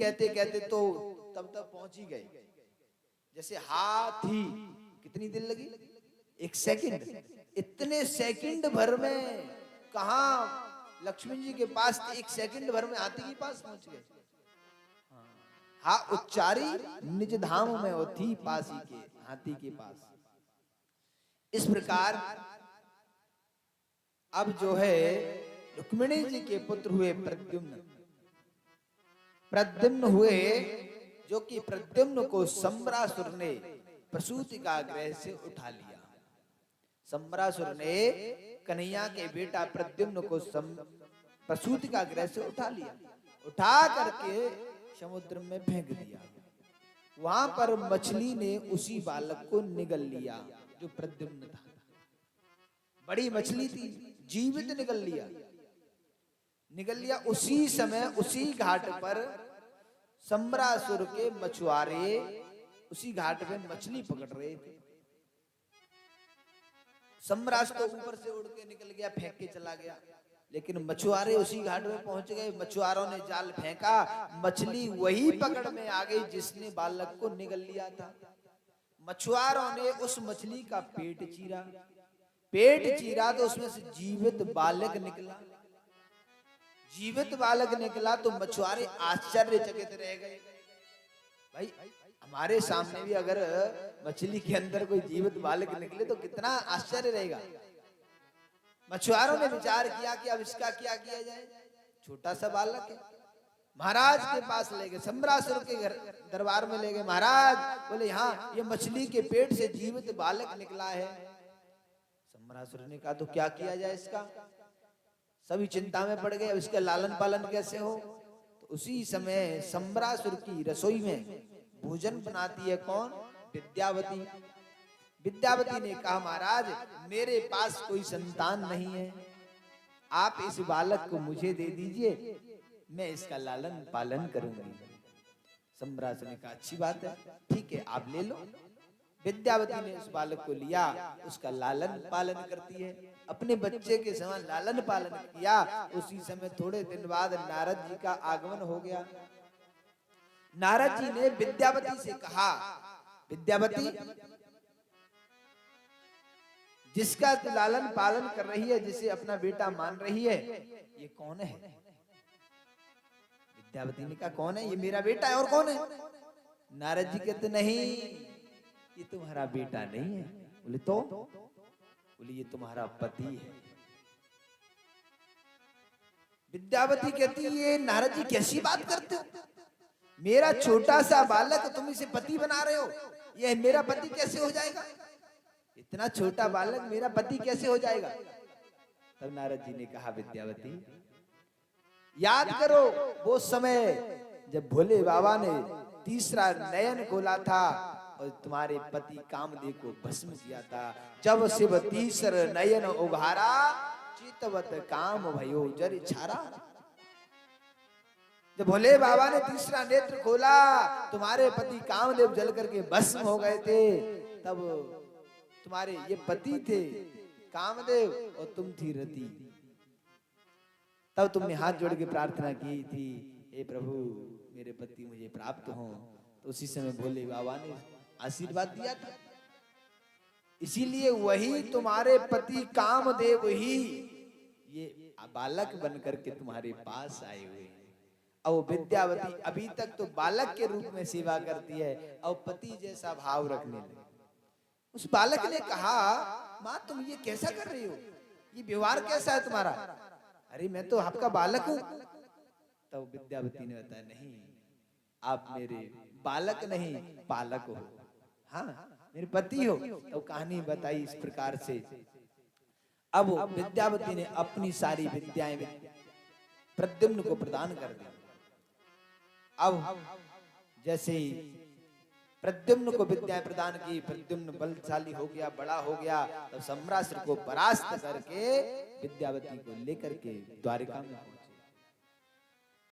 कहते कहते तो तब तक पहुंच ही गए। जैसे हाथी, कितनी देर लगी? 1 सेकंड। इतने सेकंड भर में कहा लक्ष्मण जी के पास, 1 सेकंड भर में हाथी के पास पहुंच गए। हा उच्चारी निज धाम में वो थी पासी के, हाथी के पास। इस प्रकार अब जो है रुक्मिणी जी के पुत्र हुए प्रद्युम्न। प्रद्युम्न हुए जो कि प्रद्युम्न को सम्रासुर ने प्रसूति का गृह से उठा लिया। सम्रासुर ने कन्हैया के बेटा प्रद्युम्न को प्रसूति का गृह से उठा लिया, उठा करके समुद्र में फेंक दिया। वहां पर मछली ने उसी बालक को निगल लिया जो प्रद्युम्न था। बड़ी मछली थी, जीवित निगल लिया। उसी समय उसी घाट पर सम्रासुर के मछुआरे उसी घाट पे मछली पकड़ रहे थे। सम्राट तो ऊपर से उड़ के निकल गया, फेंक के चला गया, लेकिन मछुआरे उसी घाट में पहुंच गए। मछुआरों ने जाल फेंका, मछली वही पकड़ में आ गई जिसने बालक को निगल लिया था। मछुआरों ने उस मछली का पेट चीरा तो उसमें से जीवित बालक निकला। जीवित बालक निकला तो मछुआरे आश्चर्यचकित रह गए। भाई हमारे सामने भी अगर मछली के अंदर कोई जीवित बालक निकले तो कितना आश्चर्य रहेगा। मछुआरों ने विचार किया कि अब इसका क्या किया जाए। छोटा सा बालक है, महाराज के पास ले गए, सम्रासुर के दरबार में ले गए। महाराज बोले हाँ, ये मछली के पेट से जीवित बालक निकला है। सम्रासुर ने कहा तो क्या किया जाए इसका। सभी चिंता में पड़ गए, अब इसका लालन पालन कैसे हो। तो उसी समय सम्रासुर की रसोई में भोजन बनाती है कौन? विद्यावती। विद्यावती ने कहा महाराज मेरे पास कोई संतान नहीं है, आप इस बालक को मुझे दे दीजिए, मैं इसका लालन पालन करूंगी। सम्राट ने कहा अच्छी बात है, ठीक है आप ले लो। विद्यावती ने उस बालक को लिया, उसका लालन पालन करती है, अपने बच्चे के समान लालन पालन किया। उसी समय थोड़े दिन बाद नारद जी का आगमन हो गया। नारद जी ने विद्यावती से कहा, विद्यावती जिसका लालन पालन कर रही है, जिसे अपना बेटा मान रही है, ये कौन है? विद्यावती ने कहा कौन है? ये मेरा बेटा है। और कौन है? नारद जी कहते नहीं, ये तुम्हारा बेटा नहीं है। बोले तो? बोले ये तुम्हारा पति है। विद्यावती कहती ये नारद जी कैसी बात करते हो, मेरा छोटा सा बालक तुम इसे पति बना रहे हो, ये मेरा पति कैसे हो जाएगा? इतना छोटा बालक मेरा पति कैसे हो जाएगा? तब नारद जी ने कहा विद्यावती याद करो वो समय जब भोले बाबा ने तीसरा नयन खोला था और तुम्हारे पति कामदेव को भस्म किया था। जब शिव तीसर नयन उघारा, चितवत काम भयो जर छारा। जब भोले बाबा ने तीसरा नेत्र खोला, तुम्हारे पति कामदेव जल करके भस्म हो गए थे। तब तुम्हारे ये पति थे कामदेव और तुम थी रति। तब तुमने हाथ जोड़ के प्रार्थना की थी, हे प्रभु मेरे पति मुझे प्राप्त हो। तो उसी समय भोले बाबा ने आशीर्वाद दिया था। इसीलिए वही तुम्हारे पति कामदेव ही ये बालक बनकर के तुम्हारे पास आए हुए हैं। और विद्यावती अभी तक तो बालक के रूप में सेवा करती है और पति जैसा भाव रखने लगी। उस बालक ने कहा माँ तुम ये कैसा कर रही हो, ये व्यवहार कैसा है तुम्हारा? अरे मैं तो आपका बालक हूँ। तब विद्यावती ने बताया नहीं, आप मेरे बालक नहीं पालक हो, हाँ मेरे पति हो। तो कहानी बताई इस प्रकार से। अब विद्यावती ने अपनी सारी विद्याएं प्रद्युम्न को प्रदान कर दी। अब जैसे ही प्रद्युम्न को विद्याएं प्रदान की, प्रद्युम्न बलशाली हो गया, बड़ा हो गया, तो सम्रासुर को परास्त करके विद्यावती को लेकर के द्वारिका में